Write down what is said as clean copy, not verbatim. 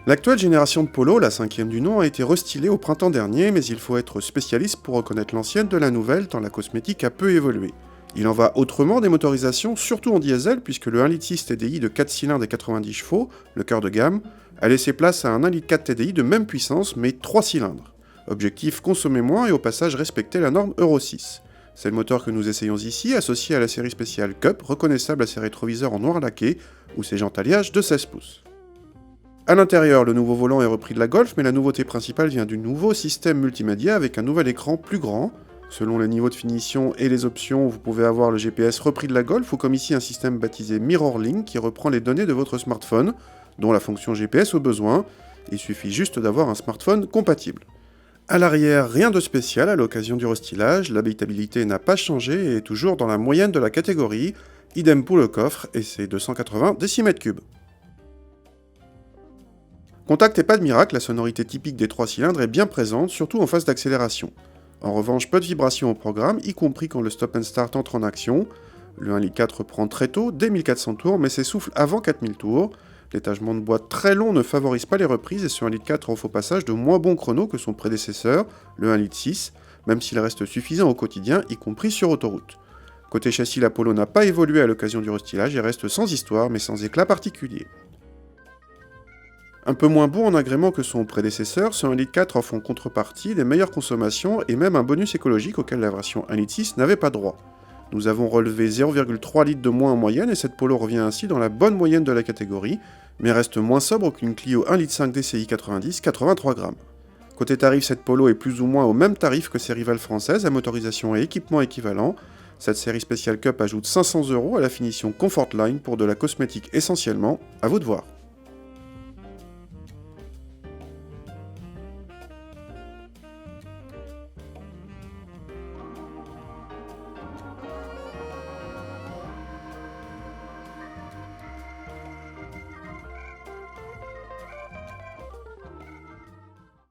L'actuelle génération de Polo, la cinquième du nom, a été restylée au printemps dernier, mais il faut être spécialiste pour reconnaître l'ancienne de la nouvelle, tant la cosmétique a peu évolué. Il en va autrement des motorisations, surtout en diesel, puisque le 1,6 litre TDI de 4 cylindres et 90 chevaux, le cœur de gamme, a laissé place à un 1,4 litre TDI de même puissance, mais 3 cylindres. Objectif, consommer moins et au passage respecter la norme Euro 6. C'est le moteur que nous essayons ici, associé à la série spéciale Cup, reconnaissable à ses rétroviseurs en noir laqué, ou ses jantes alliages de 16 pouces. A l'intérieur, le nouveau volant est repris de la Golf, mais la nouveauté principale vient du nouveau système multimédia avec un nouvel écran plus grand. Selon les niveaux de finition et les options, vous pouvez avoir le GPS repris de la Golf ou comme ici un système baptisé MirrorLink qui reprend les données de votre smartphone, dont la fonction GPS au besoin. Il suffit juste d'avoir un smartphone compatible. À l'arrière, rien de spécial à l'occasion du restylage, l'habitabilité n'a pas changé et est toujours dans la moyenne de la catégorie, idem pour le coffre et ses 280 décimètres cubes. Contact et pas de miracle, la sonorité typique des 3 cylindres est bien présente, surtout en phase d'accélération. En revanche, peu de vibrations au programme, y compris quand le stop and start entre en action. Le 1,4 litre reprend très tôt, dès 1400 tours, mais s'essouffle avant 4000 tours. L'étagement de bois très long ne favorise pas les reprises et ce 1,4 litre offre au passage de moins bons chronos que son prédécesseur, le 1,6 litre, même s'il reste suffisant au quotidien, y compris sur autoroute. Côté châssis, l'Apollo n'a pas évolué à l'occasion du restylage et reste sans histoire mais sans éclat particulier. Un peu moins beau en agrément que son prédécesseur, ce 1,4 litre offre en contrepartie des meilleures consommations et même un bonus écologique auquel la version 1,6 litre n'avait pas droit. Nous avons relevé 0,3 litres de moins en moyenne et cette Polo revient ainsi dans la bonne moyenne de la catégorie, mais reste moins sobre qu'une Clio 1,5 litre DCI 90, 83 grammes. Côté tarif, cette Polo est plus ou moins au même tarif que ses rivales françaises à motorisation et équipement équivalent. Cette série spéciale Cup ajoute 500 € à la finition Comfortline pour de la cosmétique essentiellement, à vous de voir.